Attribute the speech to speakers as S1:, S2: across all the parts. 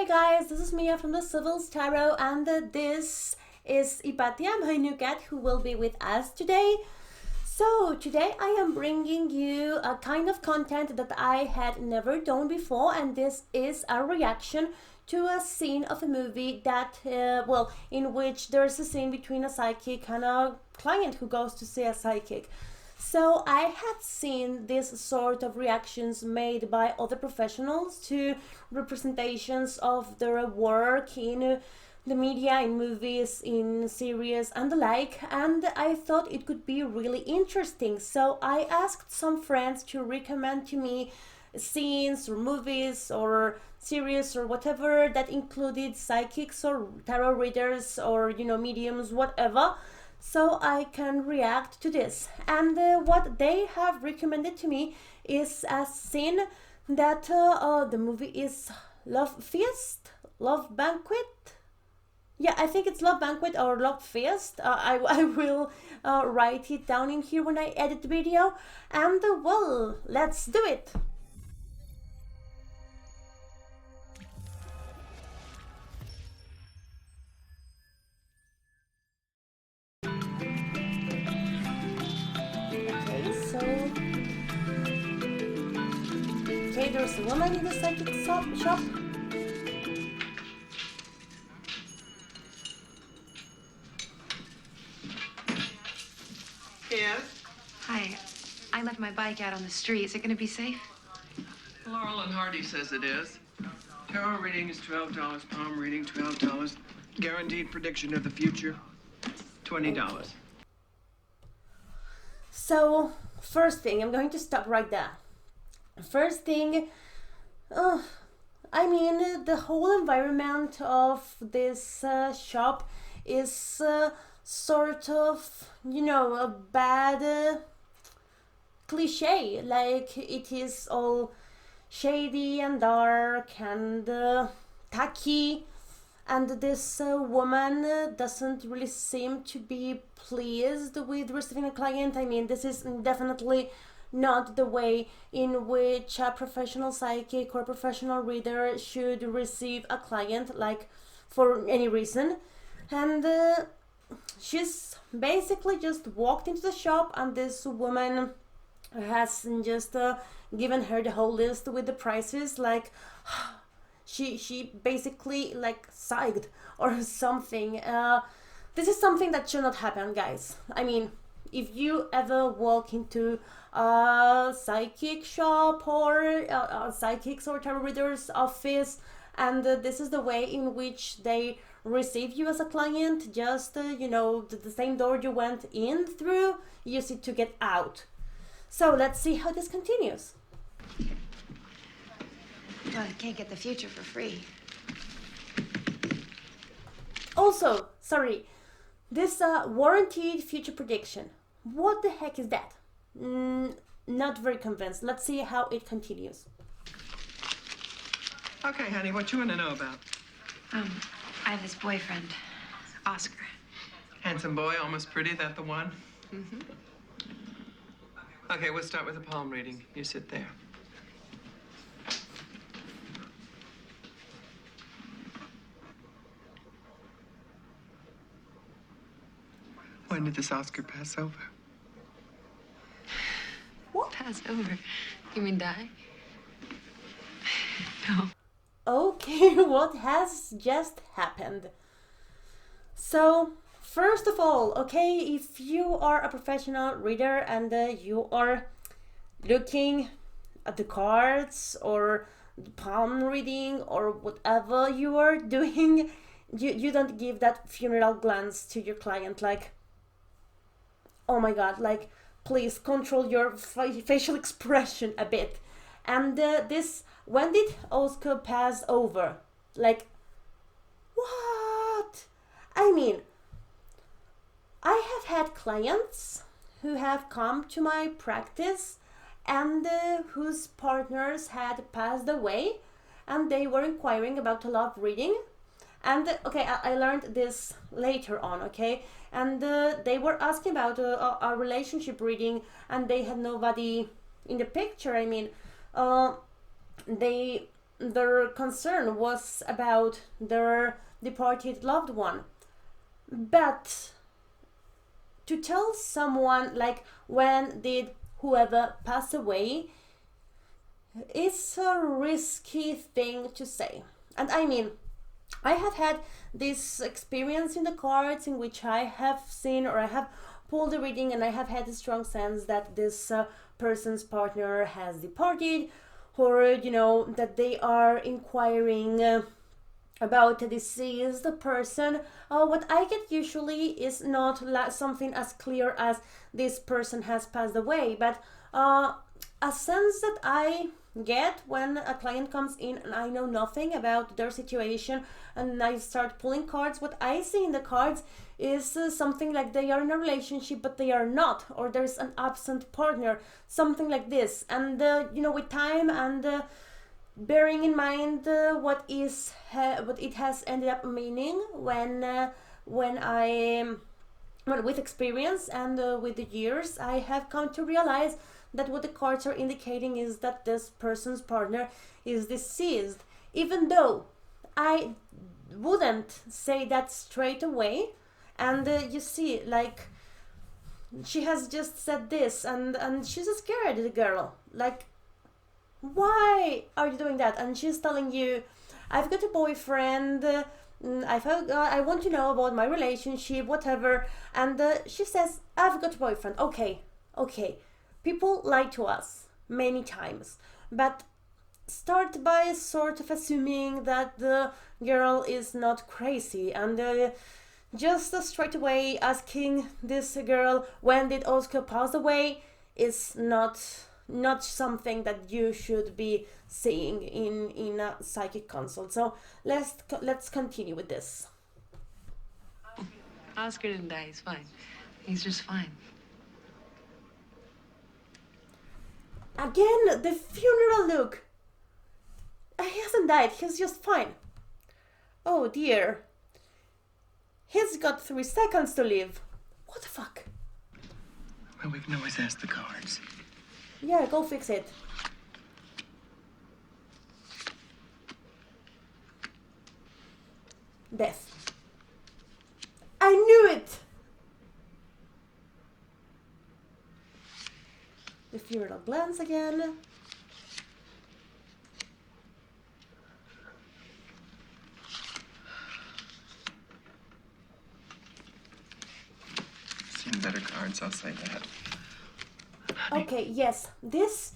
S1: Hey guys, this is Mia from the Sibyl's Tarot, and this is Ipatia, my new cat, who will be with us today. So today I am bringing you a kind of content that I had never done before, and this is a reaction to a scene of a movie that, in which there's a scene between a psychic and a client who goes to see a psychic. So I had seen this sort of reactions made by other professionals to representations of their work in the media, in movies, in series and the like, and I thought it could be really interesting. So I asked some friends to recommend to me scenes or movies or series or whatever that included psychics or tarot readers or mediums, whatever, so I can react to this. And what they have recommended to me is a scene that the movie is Love Feast, Love Banquet. Yeah, I think it's Love Banquet or Love Feast. I will write it down in here when I edit the video. And well, let's do it. Okay, there's a woman in the psychic shop.
S2: Yes?
S3: Hi. I left my bike out on the street. Is it going to be safe?
S2: Laurel and Hardy says it is. Tarot reading is $12. Palm reading, $12. Guaranteed prediction of the future, $20.
S1: Okay. So, first thing, I'm going to stop right there. First thing, the whole environment of this shop is sort of, a bad cliche. Like, it is all shady and dark and tacky, and this woman doesn't really seem to be pleased with receiving a client. I mean, this is definitely not the way in which a professional psychic or professional reader should receive a client, like, for any reason. And she's basically just walked into the shop, and this woman has just given her the whole list with the prices. Like, she basically like sighed or something. This is something that should not happen, guys. I mean, if you ever walk into a psychic shop or a psychic's or tarot reader's office, and this is the way in which they receive you as a client, just the same door you went in through, use it to get out. So let's see how this continues.
S3: Well, I can't get the future for free.
S1: Also, sorry, this warranted future prediction. What the heck is that? Not very convinced. Let's see how it continues.
S2: Okay, honey, what you want to know about?
S3: I have this boyfriend, Oscar.
S2: Handsome boy, almost pretty, that the one?
S3: Mm-hmm.
S2: Okay, we'll start with the palm reading. You sit there. When did this Oscar pass over?
S1: What?
S3: Pass over? You mean die? No.
S1: Okay, what has just happened? So, first of all, okay, if you are a professional reader and you are looking at the cards or the palm reading or whatever you are doing, you don't give that funeral glance to your client like, oh my god, like, please control your facial expression a bit. And this, when did Oscar pass over? Like, what? I mean, I have had clients who have come to my practice and whose partners had passed away, and they were inquiring about a love reading. And okay, I learned this later on, okay? And they were asking about a relationship reading, and they had nobody in the picture. I mean, they their concern was about their departed loved one. But to tell someone like when did whoever pass away is a risky thing to say. And I mean, I have had this experience in the cards in which I have seen or I have pulled the reading and I have had a strong sense that this person's partner has departed, or that they are inquiring about a deceased person. What I get usually is not something as clear as this person has passed away, but a sense that I get when a client comes in and I know nothing about their situation and I start pulling cards. What I see in the cards is something like they are in a relationship but they are not, or there's an absent partner, something like this. And with time and bearing in mind what it has ended up meaning when with experience and with the years, I have come to realize that what the cards are indicating is that this person's partner is deceased, even though I wouldn't say that straight away. And you see, like, she has just said this, and she's scared, the girl, like, why are you doing that? And she's telling you, I've got a boyfriend, I want to know about my relationship, whatever. And she says, I've got a boyfriend. Okay. People lie to us many times, but start by sort of assuming that the girl is not crazy, and just straight away asking this girl when did Oscar pass away is not something that you should be saying in a psychic consult. So let's continue with this.
S3: Oscar didn't die. He's fine. He's just fine.
S1: Again, the funeral look. He hasn't died. He's just fine. Oh dear. He's got 3 seconds to live. What the fuck?
S2: Well, we can always ask the cards.
S1: Yeah, go fix it. Death. I knew it! The funeral glance again.
S2: Seen better cards, I'll say that.
S1: Okay, yes, this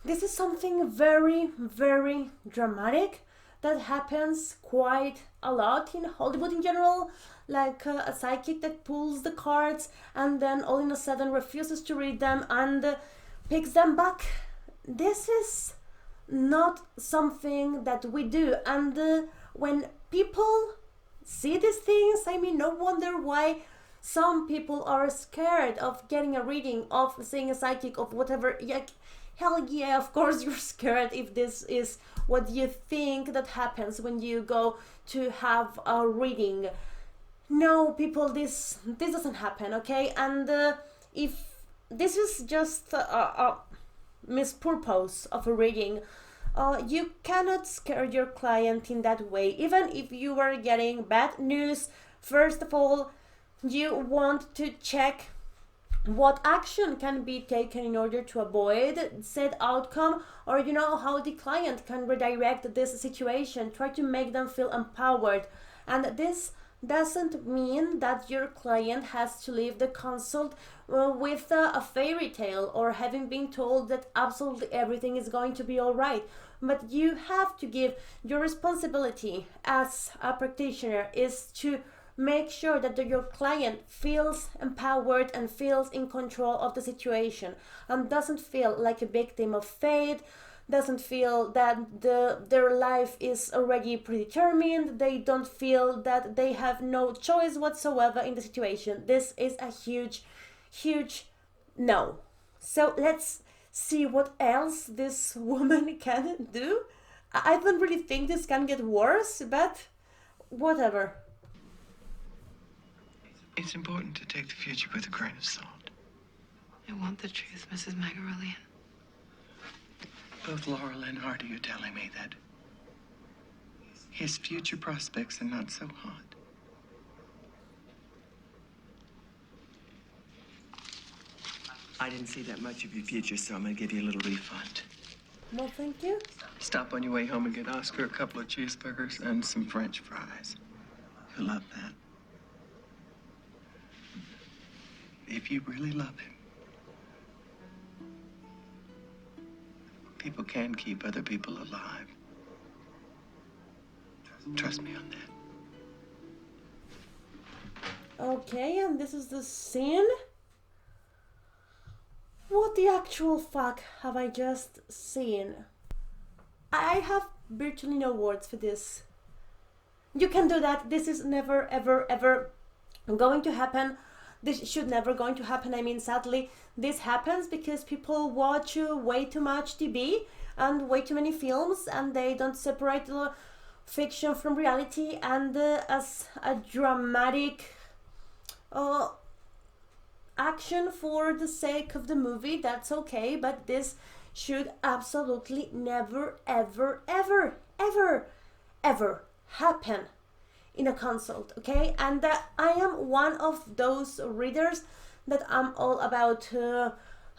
S1: is something very, very dramatic that happens quite a lot in Hollywood in general, like a psychic that pulls the cards and then all in a sudden refuses to read them and picks them back. This is not something that we do, and when people see these things, I mean, no wonder why some people are scared of getting a reading, of seeing a psychic, of whatever. Yeah, hell yeah, of course you're scared if this is what you think that happens when you go to have a reading. No, people, this doesn't happen, okay? And if this is just a mispurpose of a reading, you cannot scare your client in that way. Even if you are getting bad news, first of all, you want to check what action can be taken in order to avoid said outcome, or how the client can redirect this situation. Try to make them feel empowered. And this doesn't mean that your client has to leave the consult with a fairy tale or having been told that absolutely everything is going to be all right. But you have to give your responsibility as a practitioner is to make sure that your client feels empowered and feels in control of the situation and doesn't feel like a victim of fate, doesn't feel that their life is already predetermined, they don't feel that they have no choice whatsoever in the situation. This is a huge no. So let's see what else this woman can do. I don't really think this can get worse, but whatever.
S2: It's important to take the future with a grain of salt.
S3: I want the truth, Mrs. Megarolian.
S2: Both Laurel and Hardy are telling me that His future prospects are not so hot. I didn't see that much of your future, so I'm gonna give you a little refund.
S1: No, thank you.
S2: Stop on your way home and get Oscar a couple of cheeseburgers and some French fries. He'll love that. If you really love him, people can keep other people alive. Trust me on that.
S1: Okay, and this is the scene. What the actual fuck have I just seen? I have virtually no words for this. You can do that. This is never, ever, ever going to happen. This should never going to happen. I mean, sadly, this happens because people watch way too much TV and way too many films, and they don't separate the fiction from reality. And as a dramatic action for the sake of the movie, that's okay, but this should absolutely never, ever, ever, ever, ever happen in a consult, okay? And I am one of those readers that I'm all about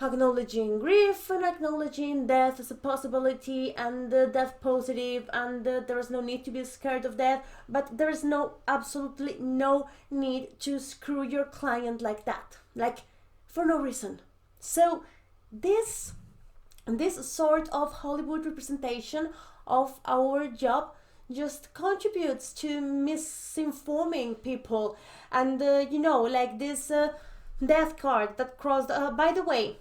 S1: acknowledging grief and acknowledging death as a possibility, and death positive, and there is no need to be scared of death, but there is absolutely no need to screw your client like that, like for no reason. So this sort of Hollywood representation of our job just contributes to misinforming people, and like this death card that crossed. By the way,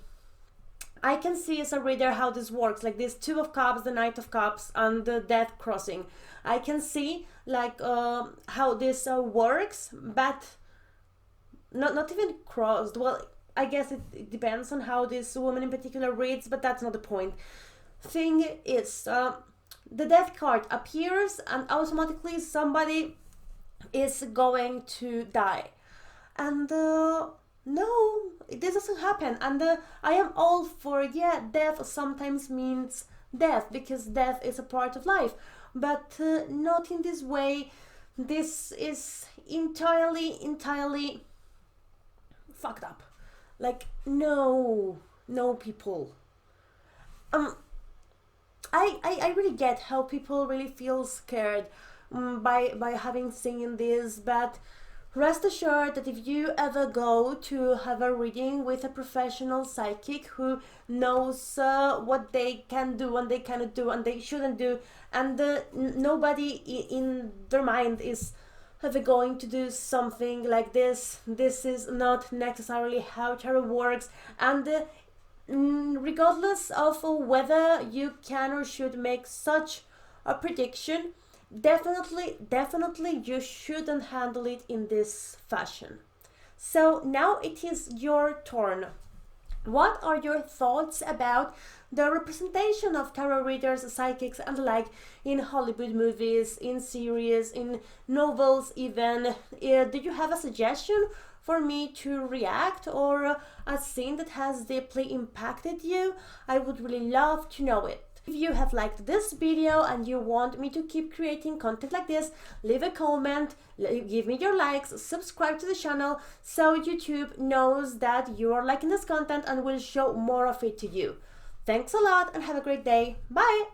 S1: I can see as a reader how this works, like this Two of Cups, the Knight of Cups, and the Death Crossing. I can see like how this works, but not even crossed. Well, I guess it depends on how this woman in particular reads, but that's not the point. Thing is, the death card appears and automatically somebody is going to die. And no, this doesn't happen. And I am all for, death sometimes means death, because death is a part of life. But not in this way. This is entirely fucked up. Like, no people. I really get how people really feel scared by having seen this, but rest assured that if you ever go to have a reading with a professional psychic who knows what they can do and they cannot do and they shouldn't do, and nobody in their mind is ever going to do something like this is not necessarily how tarot works. And regardless of whether you can or should make such a prediction, definitely you shouldn't handle it in this fashion. So now it is your turn. What are your thoughts about the representation of tarot readers, psychics, and the like in Hollywood movies, in series, in novels even? Do you have a suggestion for me to react, or a scene that has deeply impacted you? I would really love to know it. If you have liked this video and you want me to keep creating content like this, leave a comment, give me your likes, subscribe to the channel so YouTube knows that you are liking this content and will show more of it to you. Thanks a lot and have a great day. Bye!